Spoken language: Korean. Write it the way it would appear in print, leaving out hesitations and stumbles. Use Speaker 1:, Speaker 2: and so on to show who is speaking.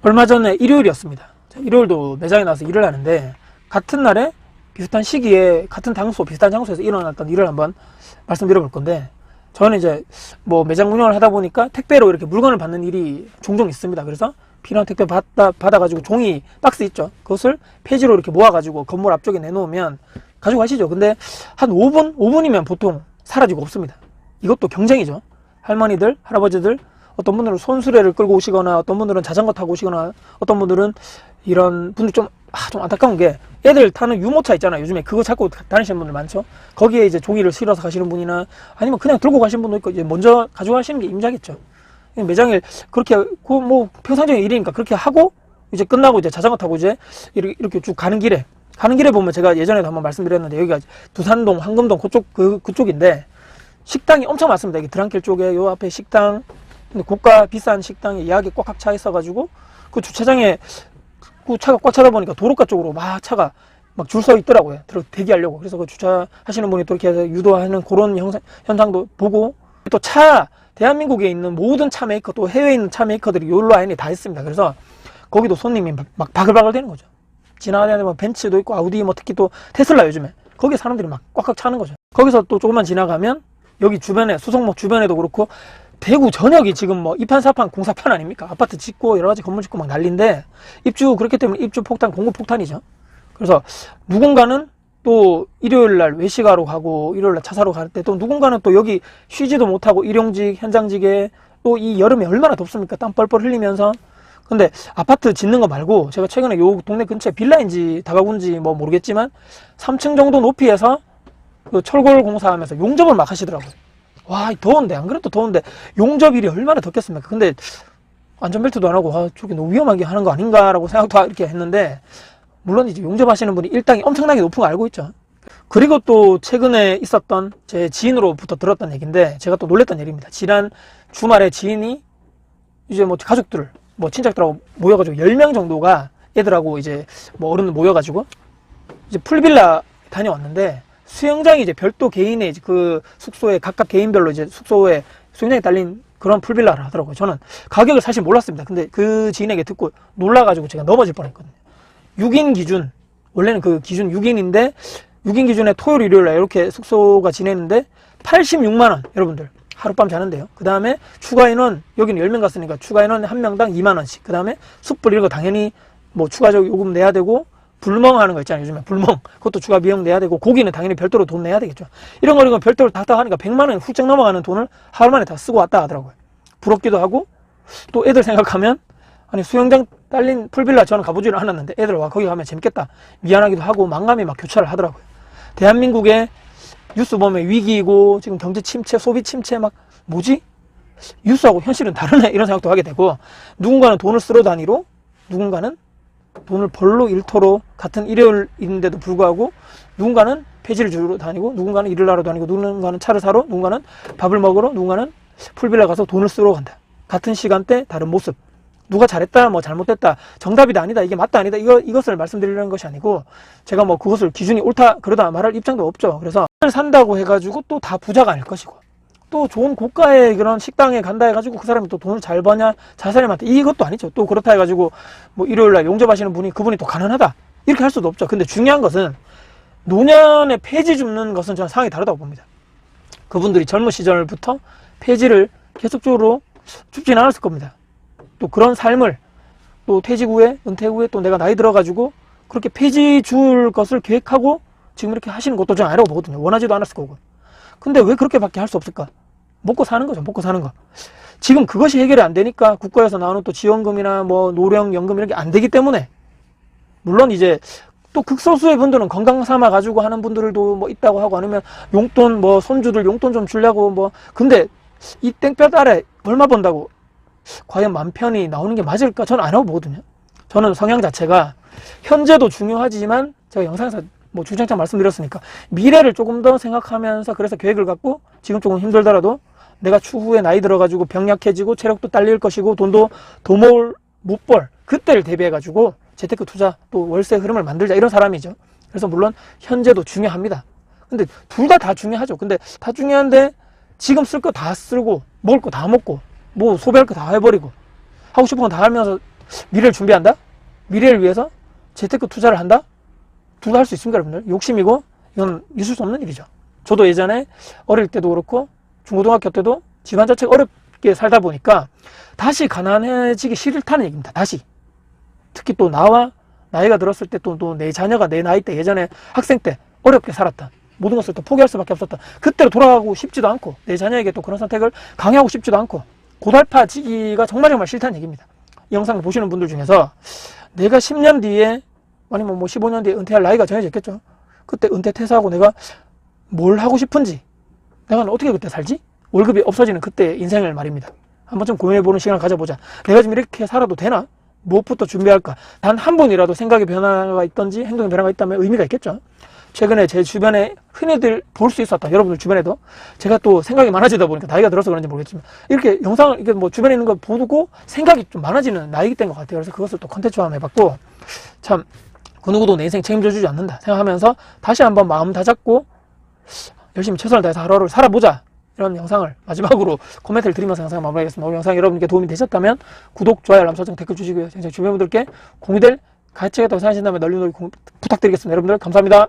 Speaker 1: 얼마 전에 일요일이었습니다. 일요일도 매장에 나와서 일을 하는데 같은 날에 비슷한 시기에 같은 장소, 비슷한 장소에서 일어났던 일을 한번 말씀드려 볼 건데, 저는 이제 뭐 매장 운영을 하다 보니까 택배로 이렇게 물건을 받는 일이 종종 있습니다. 그래서 필요한 택배 받아가지고 종이 박스 있죠. 그것을 폐지로 이렇게 모아가지고 건물 앞쪽에 내놓으면 가져가시죠. 근데 한 5분이면 보통 사라지고 없습니다. 이것도 경쟁이죠. 할머니들, 할아버지들, 어떤 분들은 손수레를 끌고 오시거나, 어떤 분들은 자전거 타고 오시거나, 어떤 분들은 이런 분들 좀 안타까운 게, 애들 타는 유모차 있잖아요. 요즘에 그거 찾고 다니시는 분들 많죠. 거기에 이제 종이를 실어서 가시는 분이나, 아니면 그냥 들고 가시는 분도 있고, 이제 먼저 가져가시는 게 임자겠죠. 매장에 그렇게, 뭐 평상적인 일이니까 그렇게 하고, 이제 끝나고 이제 자전거 타고 이제 이렇게 쭉 가는 길에 보면, 제가 예전에도 한번 말씀드렸는데, 여기가 부산동, 황금동 그쪽인데, 식당이 엄청 많습니다. 여기 드랑길 쪽에 요 앞에 식당, 근데 고가 비싼 식당에 예약이 꽉 차 있어가지고, 그 주차장에 그 차가 꽉 차다 보니까 도로가 쪽으로 막 차가 막 줄 서 있더라고요. 대기하려고. 그래서 그 주차하시는 분이 또 이렇게 해서 유도하는 그런 현상도 보고, 또 대한민국에 있는 모든 차 메이커, 또 해외에 있는 차 메이커들이 요 라인에 다 있습니다. 그래서 거기도 손님이 막 바글바글 되는 거죠. 지나가다 보면 벤츠도 있고, 아우디, 뭐 특히 또 테슬라 요즘에 거기에 사람들이 막 꽉꽉 차는 거죠. 거기서 또 조금만 지나가면 여기 주변에, 수성목 주변에도 그렇고, 대구 전역이 지금 뭐 이판사판 공사판 아닙니까? 아파트 짓고 여러 가지 건물 짓고 막 난리인데, 입주, 그렇기 때문에 입주 폭탄, 공급 폭탄이죠. 그래서 누군가는 또 일요일 날 외식하러 가고, 일요일 날 차 사러 갈 때, 또 누군가는 또 여기 쉬지도 못하고 일용직, 현장직에, 또 이 여름에 얼마나 덥습니까? 땀 뻘뻘 흘리면서. 근데 아파트 짓는 거 말고, 제가 최근에 요 동네 근처에 빌라인지 다가구인지 뭐 모르겠지만 3층 정도 높이에서 그 철골 공사하면서 용접을 막 하시더라고요. 와, 더운데, 안 그래도 더운데 용접일이 얼마나 덥겠습니까? 근데 안전벨트도 안 하고, 저게 너무 위험하게 하는 거 아닌가라고 생각도 이렇게 했는데, 물론 이제 용접하시는 분이 일당이 엄청나게 높은 거 알고 있죠. 그리고 또 최근에 있었던 제 지인으로부터 들었던 얘기인데, 제가 또 놀랬던 얘기입니다. 지난 주말에 지인이 이제 뭐 가족들, 뭐 친척들하고 모여가지고 10명 정도가, 애들하고 이제 뭐 어른들 모여가지고 이제 풀빌라 다녀왔는데, 수영장이 이제 별도 개인의 이제 그 숙소에 각각 개인별로 이제 숙소에 수영장이 딸린 그런 풀빌라를 하더라고요. 저는 가격을 사실 몰랐습니다. 근데 그 지인에게 듣고 놀라가지고 제가 넘어질 뻔했거든요. 6인 기준, 원래는 그 기준 6인인데 6인 기준에 토요일, 일요일 날 이렇게 숙소가 지내는데 86만원, 여러분들 하룻밤 자는데요. 그 다음에 추가 인원, 여기는 10명 갔으니까 추가 인원 한 명당 2만원씩, 그 다음에 숯불 이런 거 당연히 뭐 추가적 요금 내야 되고, 불멍 하는 거 있잖아요. 요즘에 불멍, 그것도 추가 비용 내야 되고, 고기는 당연히 별도로 돈 내야 되겠죠. 이런 거 별도로 다 하니까 100만원 훌쩍 넘어가는 돈을 하루 만에 다 쓰고 왔다 하더라고요. 부럽기도 하고, 또 애들 생각하면, 아니 수영장 딸린 풀빌라 저는 가보지를 않았는데 애들 와 거기 가면 재밌겠다 미안하기도 하고, 망감이 막 교차를 하더라고요. 대한민국의 뉴스 보면 위기이고 지금 경제 침체, 소비 침체, 막 뭐지? 뉴스하고 현실은 다르네, 이런 생각도 하게 되고, 누군가는 돈을 쓰러 다니로, 누군가는 돈을 벌로 일터로, 같은 일요일인데도 불구하고 누군가는 폐지를 주러 다니고, 누군가는 일을 하러 다니고, 누군가는 차를 사러, 누군가는 밥을 먹으러, 누군가는 풀빌라 가서 돈을 쓰러 간다. 같은 시간대 다른 모습. 누가 잘했다, 뭐 잘못됐다, 정답이다 아니다, 이게 맞다 아니다, 이것을 말씀드리려는 것이 아니고, 제가 뭐 그것을 기준이 옳다 그러다 말할 입장도 없죠. 그래서 산다고 해가지고 또 다 부자가 아닐 것이고, 또 좋은 고가의 그런 식당에 간다 해가지고 그 사람이 또 돈을 잘 버냐, 잘 살냐, 이것도 아니죠. 또 그렇다 해가지고 뭐 일요일날 용접하시는 분이, 그분이 또 가난하다 이렇게 할 수도 없죠. 근데 중요한 것은 노년에 폐지 줍는 것은 저는 상황이 다르다고 봅니다. 그분들이 젊은 시절부터 폐지를 계속적으로 줍지는 않았을 겁니다. 또 그런 삶을 또 퇴직 후에, 은퇴 후에 또 내가 나이 들어가지고 그렇게 폐지 줄 것을 계획하고 지금 이렇게 하시는 것도 저는 아니라고 보거든요. 원하지도 않았을 거고. 근데 왜 그렇게밖에 할 수 없을까? 먹고 사는 거죠. 먹고 사는 거. 지금 그것이 해결이 안 되니까 국가에서 나오는 또 지원금이나 뭐 노령연금 이런 게 안 되기 때문에, 물론 이제 또 극소수의 분들은 건강 삼아 가지고 하는 분들도 뭐 있다고 하고, 아니면 용돈, 뭐 손주들 용돈 좀 주려고, 뭐 근데 이 땡볕 아래 얼마 번다고 과연 맘 편히 나오는 게 맞을까? 저는 아니라고 보거든요. 저는 성향 자체가 현재도 중요하지만, 제가 영상에서 뭐 주장창 말씀드렸으니까 미래를 조금 더 생각하면서, 그래서 계획을 갖고 지금 조금 힘들더라도 내가 추후에 나이 들어가지고 병약해지고 체력도 딸릴 것이고 돈도 못 벌 그때를 대비해가지고 재테크 투자, 또 월세 흐름을 만들자, 이런 사람이죠. 그래서 물론 현재도 중요합니다. 근데 둘 다 중요하죠. 근데 다 중요한데 지금 쓸 거 다 쓰고 먹을 거 다 먹고 뭐 소비할 거 다 해버리고 하고 싶은 건 다 하면서 미래를 준비한다? 미래를 위해서 재테크 투자를 한다? 둘 다 할 수 있습니까, 여러분들? 욕심이고 이건 있을 수 없는 일이죠. 저도 예전에 어릴 때도 그렇고 중고등학교 때도 집안 자체가 어렵게 살다 보니까 다시 가난해지기 싫다는 얘기입니다. 다시. 특히 또 나이가 들었을 때 또 내 자녀가 내 나이 때 예전에 학생 때 어렵게 살았던 모든 것을 또 포기할 수밖에 없었던 그때로 돌아가고 싶지도 않고 내 자녀에게 또 그런 선택을 강요하고 싶지도 않고 고달파지기가 정말 싫다는 얘기입니다. 이 영상을 보시는 분들 중에서 내가 10년 뒤에 아니면 뭐 15년 뒤에 은퇴할 나이가 정해져 있겠죠. 그때 은퇴 퇴사하고 내가 뭘 하고 싶은지 내가 어떻게 그때 살지? 월급이 없어지는 그때 인생을 말입니다. 한번 좀 고민해보는 시간을 가져보자. 내가 지금 이렇게 살아도 되나? 무엇부터 준비할까? 단 한 번이라도 생각의 변화가 있던지 행동의 변화가 있다면 의미가 있겠죠. 최근에 제 주변에 흔히들 볼 수 있었다. 여러분들 주변에도 제가 또 생각이 많아지다 보니까 나이가 들어서 그런지 모르겠지만 이렇게 영상을 이게 뭐 주변에 있는 거 보고 생각이 좀 많아지는 나이기 때인 것 같아요. 그래서 그것을 또 컨텐츠화 한번 해봤고 참 그 누구도 내 인생 책임져 주지 않는다 생각하면서 다시 한번 마음 다잡고 열심히 최선을 다해서 하루하루 살아보자. 이런 영상을 마지막으로 코멘트를 드리면서 영상을 마무리하겠습니다. 오늘 영상이 여러분께 도움이 되셨다면 구독, 좋아요, 알람 설정, 댓글 주시고요. 주변 분들께 공유될 가치가 있다고 생각하신다면 널리 부탁드리겠습니다. 여러분들 감사합니다.